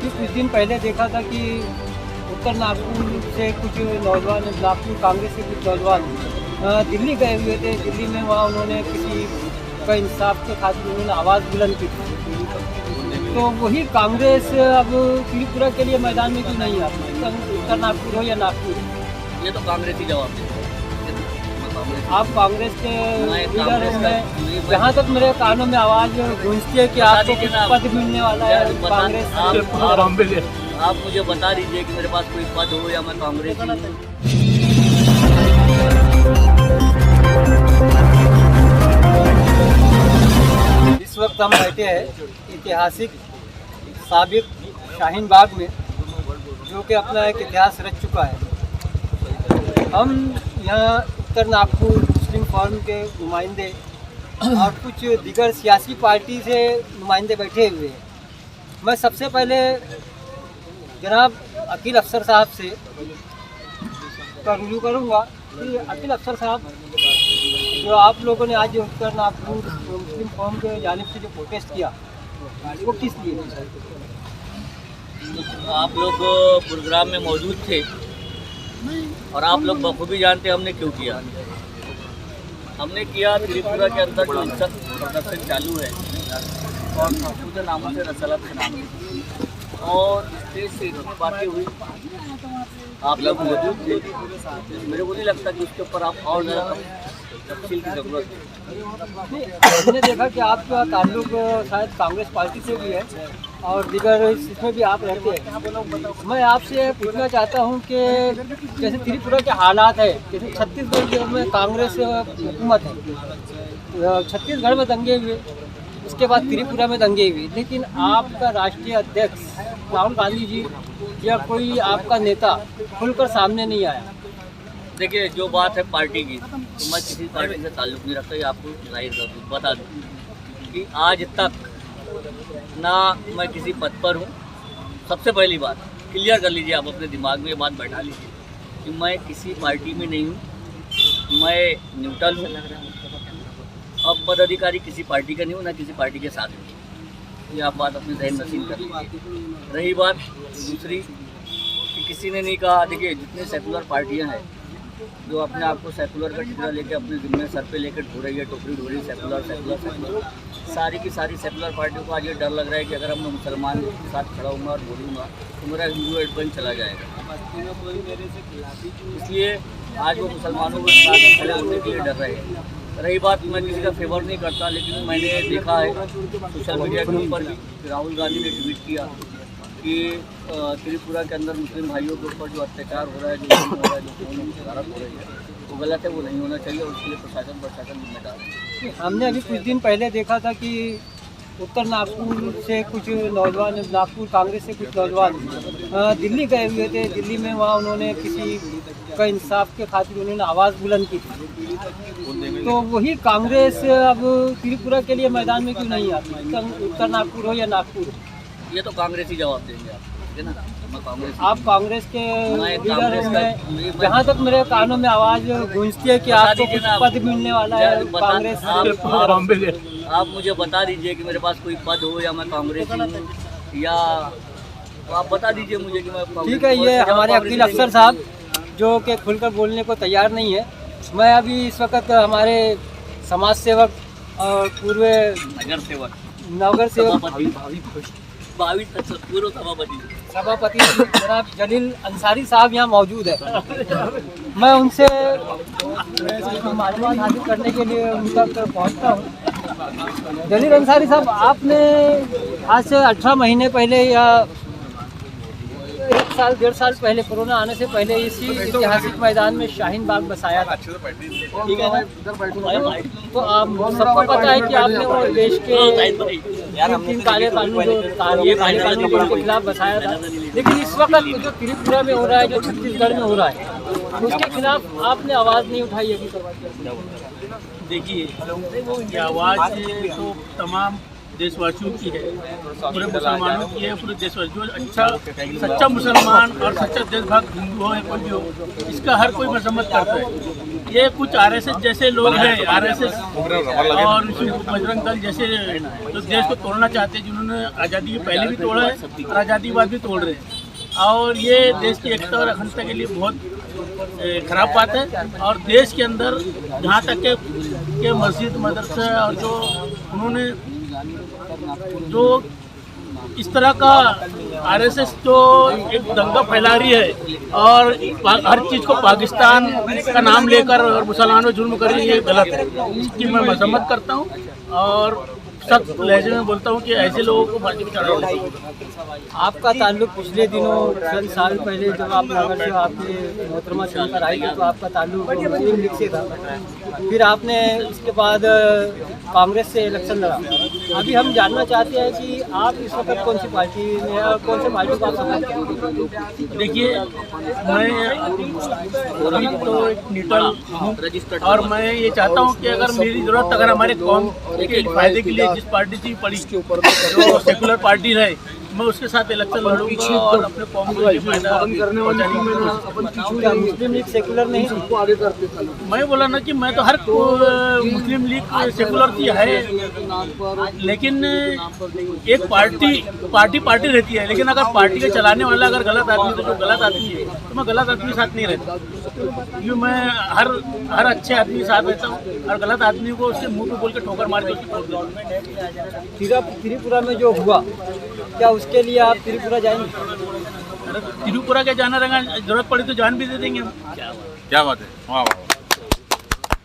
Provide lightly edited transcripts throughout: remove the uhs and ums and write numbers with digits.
अभी कुछ दिन पहले देखा था कि उत्तर नागपुर से कुछ नौजवान, नागपुर कांग्रेस से कुछ नौजवान दिल्ली गए हुए थे। दिल्ली में वहाँ उन्होंने किसी का इंसाफ के खातिर उन्होंने आवाज़ बुलंद की थी। तो वही कांग्रेस अब त्रिपुरा के लिए मैदान में क्यों नहीं आती? उत्तर नागपुर हो या नागपुर, ये तो कांग्रेस ही जवाब देगा। आप कांग्रेस के लीडर हैं। जहाँ तक मेरे कानों में आवाज़ गूंजती है कि आपको कुछ पद मिलने वाला है कांग्रेस से। आप मुझे बता दीजिए कि मेरे पास कोई पद हो या मैं कांग्रेस ही हूँ। इस वक्त हम बैठे हैं ऐतिहासिक साबिक शाहीन बाग में, जो कि अपना एक इतिहास रच चुका है। हम यहाँ उत्तर नागपुर मुस्लिम फोरम के नुमाइंदे और कुछ दीगर सियासी पार्टी से नुमाइंदे बैठे हुए हैं। मैं सबसे पहले जनाब अकील अफसर साहब से रुजू करूँगा कि अकील अफसर साहब, जो आप लोगों ने आज उत्तर नागपुर मुस्लिम फोरम के जानिब से जो प्रोटेस्ट किया वो किस लिए? आप लोग प्रोग्राम में मौजूद थे और आप लोग बखूबी जानते हैं हमने क्यों किया। हमने किया त्रिपुरा के अंदर जो हिंसक प्रदर्शन चालू है और महफूज नामों से रसलत के नाम और स्टेज से इतनी बातें हुई, आप लोग मौजूद थे। मेरे को नहीं लगता कि उसके ऊपर आप और ज़्यादा तफसील की ज़रूरत है। हमने देखा कि आपका ताल्लुक शायद कांग्रेस पार्टी से भी है और दीगर इसमें भी आप रहते हैं। मैं आपसे पूछना चाहता हूं कि जैसे त्रिपुरा के हालात है, जैसे छत्तीसगढ़ में कांग्रेस हुकूमत है, छत्तीसगढ़ में दंगे हुए, उसके बाद त्रिपुरा में दंगे हुए, लेकिन आपका राष्ट्रीय अध्यक्ष राहुल गांधी जी या कोई आपका नेता खुलकर सामने नहीं आया। देखिए, जो बात है पार्टी की, तो मैं किसी पार्टी से ताल्लुक़ नहीं रखता। ये आपको जाहिर कर दूँ, बता दूँ कि आज तक ना मैं किसी पद पर हूँ। सबसे पहली बात क्लियर कर लीजिए, आप अपने दिमाग में ये बात बैठा लीजिए कि मैं किसी पार्टी में नहीं हूँ, मैं न्यूट्रल हूँ। अब पदाधिकारी किसी पार्टी का नहीं हूँ, ना किसी पार्टी के साथ हूँ। ये आप बात अपने जहन नसीब कर लीजिए। रही बात दूसरी कि किसी ने नहीं कहा, देखिए जितनी सेकुलर पार्टियाँ हैं जो अपने आप को सेकुलर का टिकरा लेके अपने जिम्मे सर पे लेकर ढो रही है, टोकरी ढो रही है, सेकुलर, सारी की सारी सेकुलर पार्टियों को आज ये डर लग रहा है कि अगर मैं मुसलमान के साथ खड़ा हूँगा और बोलूँगा तो मेरा हिंदू एड बन चला जाएगा। इसलिए आज वो मुसलमानों के साथ खड़े होने के लिए डर रहे हैं। रही बात, मैं किसी का फेवर नहीं करता, लेकिन मैंने देखा है सोशल मीडिया के ऊपर भी राहुल गांधी ने ट्वीट किया कि त्रिपुरा के अंदर मुस्लिम भाइयों के ऊपर जो अत्याचार हो रहा है, जो हो रहा है, जो शरारत हो रही है, वो गलत है, वो नहीं होना चाहिए और उसके लिए प्रशासन जिम्मेदार है। हमने अभी कुछ दिन पहले देखा था कि उत्तर नागपुर से कुछ नौजवान, नागपुर कांग्रेस से कुछ नौजवान दिल्ली गए हुए थे। दिल्ली में वहाँ उन्होंने किसी का इंसाफ के खातिर उन्होंने आवाज़ बुलंद की थी। तो वही कांग्रेस अब त्रिपुरा के लिए मैदान में क्यों नहीं आती? उत्तर नागपुर हो या नागपुर, ये तो कांग्रेस ही जवाब देंगे आप, ठीक है ना? मैं कांग्रेस, आप कांग्रेस के लीडर हैं। जहाँ तक मेरे कानों में आवाज़ गूंजती है कि आपको कुछ पद मिलने वाला है कांग्रेस से। आप मुझे बता दीजिए कि मेरे पास कोई पद हो या मैं कांग्रेस ही हूँ, या आप बता दीजिए मुझे कि मैं ठीक है। ये हमारे अकील अफसर साहब जो कि खुलकर बोलने को तैयार नहीं है। मैं अभी इस वक्त हमारे समाज सेवक और पूर्व नगर सेवक सभापति जनाब जलील अंसारी साहब यहाँ मौजूद है। मैं उनसे मालूमात हासिल करने के लिए उन तक पहुँचता हूँ। जलील अंसारी साहब, आपने आज से 18 महीने पहले या 1 साल 1.5 साल पहले, कोरोना आने से पहले इसी ऐतिहासिक मैदान में शाहीन बाग बसाया था, ठीक है ना? तो आप सबको पता है कि आपने वो देश के 3 काले कानून के खिलाफ बसाया था। लेकिन इस वक्त जो त्रिपुरा में हो रहा है, जो छत्तीसगढ़ में हो रहा है, उसके खिलाफ आपने आवाज़ नहीं उठाई अभी तक। देखिए, आवाज़ तो तमाम देशवासियों की है, पूरे मुसलमानों की है, पूरे देशवासियों। जो अच्छा सच्चा मुसलमान और सच्चा देशभक्त हिंदू हो या कोई भी हो, इसका हर कोई मजम्मत करता है। ये कुछ आरएसएस जैसे लोग हैं, आरएसएस और बजरंग दल जैसे जो देश को तोड़ना चाहते हैं, जिन्होंने आज़ादी के पहले भी तोड़ा है और आज़ादी के बाद भी तोड़ रहे हैं, और ये देश की एकता और अखंडता के लिए बहुत खराब बात है। और देश के अंदर जहाँ तक के मस्जिद मदरसा और जो उन्होंने जो इस तरह का आरएसएस जो एक दंगा फैला रही है और हर चीज़ को पाकिस्तान का नाम लेकर और मुसलमानों पर जुल्म कर रही है, ये गलत है। इसकी मैं मजम्मत करता हूँ और सख्त लहजे में बोलता हूँ कि ऐसे लोगों को फांसी पे चढ़ाना चाहिए। आपका ताल्लुक पिछले दिनों चंद साल पहले जब आप नगर से आपके मोहतरमा चुनकर आई थी, तो आपका ताल्लुक मुस्लिम लीग से था। फिर आपने इसके बाद कांग्रेस से इलेक्शन लड़ा। अभी हम जानना चाहते हैं कि आप इस वक्त कौन सी पार्टी में और कौन सी पार्टी को आप सपोर्ट करते हैं? देखिए, मैं अभी तो एक न्यूट्रल हूँ और मैं ये चाहता हूँ कि अगर मेरी ज़रूरत अगर हमारे कौम के फायदे के लिए जिस पार्टी से पड़ी जो सेकुलर पार्टी रहे, मैं उसके साथ इलेक्शन लड़ूंगा और अपने कौम को फायदा क्या मुस्लिम लीग सेकुलर नहीं? मैं बोला ना कि मैं तो हर मुस्लिम लीग सेकुलर की है, लेकिन एक पार्टी रहती है। लेकिन अगर पार्टी के चलाने वाला अगर गलत आदमी तो जो गलत आदमी है, तो मैं गलत आदमी के साथ नहीं रहता, क्योंकि मैं हर अच्छे आदमी के साथ रहता हूँ और गलत आदमी को उसके मुंह पे बोल के ठोकर मार के उसकी फोड़ देता हूँ। त्रिपुरा में जो हुआ, क्या उसके लिए आप त्रिपुरा जाएंगे? अरे त्रिपुरा क्या जाना रहेगा, जरूरत पड़ी तो जान भी दे देंगे हम। क्या बात है, वाह वाह।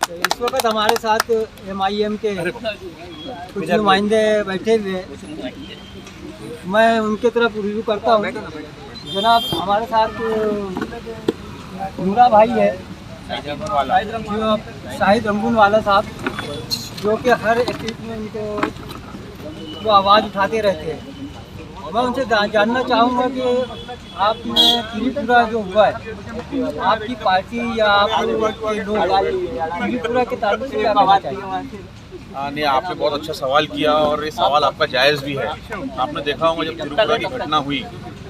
तो इस वक्त हमारे साथ MIM के कुछ नुमाइंदे बैठे हुए हैं, मैं उनके तरफ रिव्यू करता हूँ। जनाब, हमारे साथ नूरा भाई है, जो शाहिद रंगून वाला साहब, जो कि हर एक्टिविटी में उनको वो आवाज़ उठाते रहते हैं। मैं उनसे जानना चाहूँगा कि आपने त्रिपुरा जो हुआ है, आपकी पार्टी या आप के लोग त्रिपुरा के ताल्लुक से क्या कहना चाहिए? नहीं, आपने बहुत अच्छा सवाल किया और ये सवाल आपका जायज़ भी है। आपने देखा होगा जब त्रिपुरा की घटना हुई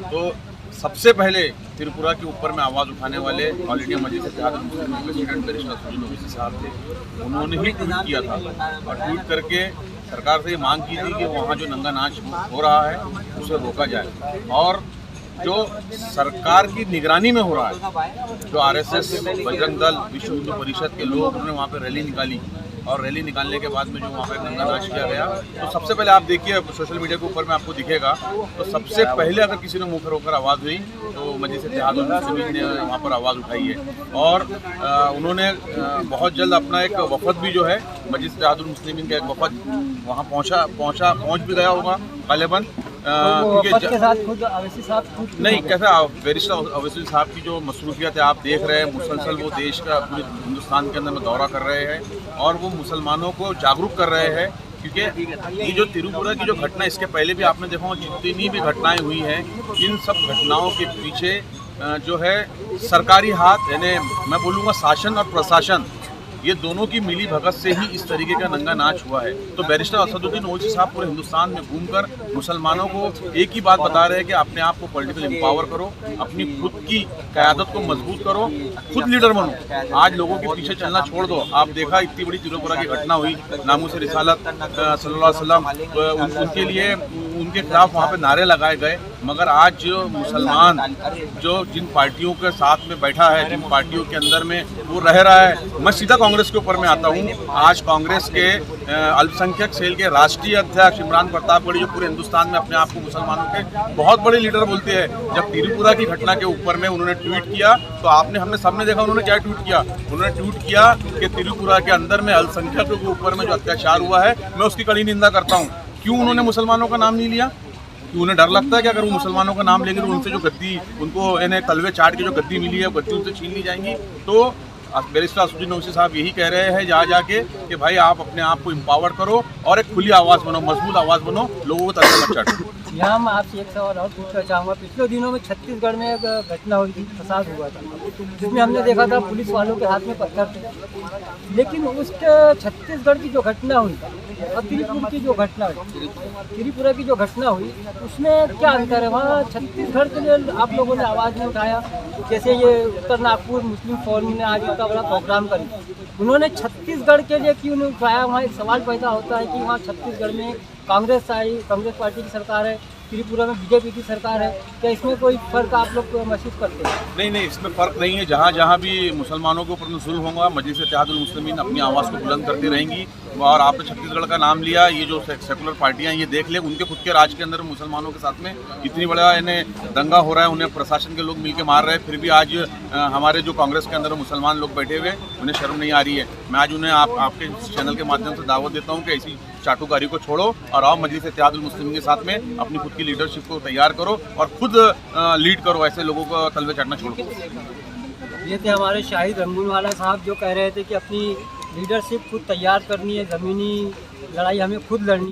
तो सबसे पहले त्रिपुरा के ऊपर में आवाज़ उठाने वाले ऑल इंडिया मजलिस इत्तेहाद मुस्लिमीन प्रेसिडेंट बैरिस्टर असदुद्दीन ओवैसी साहब थे। उन्होंने ही ट्वीट किया था और ट्वीट करके सरकार से ये मांग की थी कि वहाँ जो नंगा नाच हो रहा है उसे रोका जाए, और जो सरकार की निगरानी में हो रहा है, जो RSS, बजरंग दल, विश्व हिंदू परिषद के लोग, उन्होंने वहाँ पर रैली निकाली और रैली निकालने के बाद में जो वहाँ पर नंगा नाच किया गया, तो सबसे पहले आप देखिए सोशल मीडिया के ऊपर में आपको दिखेगा, तो सबसे पहले अगर किसी ने मुँह पर होकर आवाज़ हुई तो मजलिस इत्तेहाद मुस्लिमीन ने वहाँ पर आवाज़ उठाई है। और उन्होंने बहुत जल्द अपना एक वफद भी जो है मजलिस इत्तेहाद मुस्लिमीन का एक वफद वहाँ पहुँच भी गया होगा गालिबन। के साथ खुद अवैसी साहब नहीं, कैसा बैरिस्टर ओवैसी साहब की जो मसरूफियत है आप देख रहे हैं, मुसलसल वो देश का पूरे हिंदुस्तान के अंदर में दौरा कर रहे हैं और वो मुसलमानों को जागरूक कर रहे हैं। क्योंकि ये जो त्रिपुरा की जो घटना, इसके पहले भी आपने देखा जितनी भी घटनाएं हुई हैं, इन सब घटनाओं के पीछे जो है सरकारी हाथ, यानी मैं बोलूँगा शासन और प्रशासन, ये दोनों की मिली भगत से ही इस तरीके का नंगा नाच हुआ है। तो बैरिस्टर असदुद्दीन ओवैसी साहब पूरे हिंदुस्तान में घूमकर मुसलमानों को एक ही बात बता रहे हैं कि अपने आप को पॉलिटिकल एम्पावर करो, अपनी खुद की क़यादत को मजबूत करो, खुद लीडर बनो, आज लोगों के पीछे चलना छोड़ दो। आप देखा इतनी बड़ी त्रिपुरा की घटना हुई, नामूस रिसालत सल्लल्लाहु अलैहि वसल्लम, उनके लिए उनके खिलाफ वहाँ पे नारे लगाए गए, मगर आज जो मुसलमान जो जिन पार्टियों के साथ में बैठा है, जिन पार्टियों के अंदर में वो रह रहा है, मैं सीधा कांग्रेस के ऊपर में आता हूँ। आज कांग्रेस के अल्पसंख्यक सेल के राष्ट्रीय अध्यक्ष इमरान प्रतापगढ़ी, जो पूरे हिंदुस्तान में अपने आप को मुसलमानों के बहुत बड़े लीडर बोलते हैं, जब त्रिपुरा की घटना के ऊपर में उन्होंने ट्वीट किया तो हमने सबने देखा उन्होंने क्या ट्वीट किया। उन्होंने ट्वीट किया कि त्रिपुरा के अंदर में अल्पसंख्यकों के ऊपर में जो अत्याचार हुआ है, मैं उसकी कड़ी निंदा करता हूँ। क्यों उन्होंने मुसलमानों का नाम नहीं लिया? कि उन्हें डर लगता है कि अगर वो मुसलमानों का नाम लेंगे तो उनसे जो गद्दी, उनको इन्हें तलवे चाट के जो गद्दी मिली है, गद्दी उनसे छीन ली जाएंगी। तो बैरिस्टर असदुद्दीन ओवैसी साहब यही कह रहे हैं जा जाके कि भाई आप अपने आप को एम्पावर करो और एक खुली आवाज़ बनो, मजबूत आवाज़ बनो, लोगों को तलवे मत चाटो। यहाँ मैं आपसे एक सवाल और पूछना चाहूँगा। पिछले दिनों में छत्तीसगढ़ में एक घटना हुई थी, फसाद हुआ था, जिसमें हमने देखा था पुलिस वालों के हाथ में पत्थर थे। लेकिन उस छत्तीसगढ़ की जो घटना हुई और त्रिपुरा की जो घटना हुई, त्रिपुरा की जो घटना हुई, उसमें क्या अंतर है? वहाँ छत्तीसगढ़ के लिए आप लोगों ने आवाज़ नहीं उठाया। जैसे ये उत्तर नागपुर मुस्लिम फोरम ने आज इतना बड़ा प्रोग्राम करी, उन्होंने छत्तीसगढ़ के लिए क्यों नहीं उठाया? वहाँ एक सवाल पैदा होता है कि वहाँ छत्तीसगढ़ में कांग्रेस पार्टी की सरकार है, त्रिपुरा में बीजेपी की सरकार है, क्या इसमें कोई फर्क आप लोग महसूस करते हैं? नहीं, इसमें फ़र्क नहीं है। जहाँ जहाँ भी मुसलमानों के ऊपर जुल्म होगा, मजलिस इत्तेहादुल मुस्लिमीन अपनी आवाज़ को बुलंद करती रहेंगी। और आपने छत्तीसगढ़ का नाम लिया, ये जो सेकुलर पार्टियाँ ये देख ले, उनके खुद के राज के अंदर मुसलमानों के साथ में इतनी बड़ा इन्हें दंगा हो रहा है, उन्हें प्रशासन के लोग मिलकर मार रहे हैं, फिर भी आज हमारे जो कांग्रेस के अंदर मुसलमान लोग बैठे हुए, उन्हें शर्म नहीं आ रही है। मैं आज उन्हें आपके चैनल के माध्यम से दावत देता हूँ कि ऐसी चाटुकारी को छोड़ो और आओ मजलिस इत्तेहादुल मुस्लिमीन के साथ में अपनी खुद की लीडरशिप को तैयार करो और खुद लीड करो, ऐसे लोगों को तलवे चढ़ना छोड़ो। ये थे हमारे शाहिद रंगूनवाला साहब, जो कह रहे थे कि अपनी लीडरशिप खुद तैयार करनी है, ज़मीनी लड़ाई हमें खुद लड़नी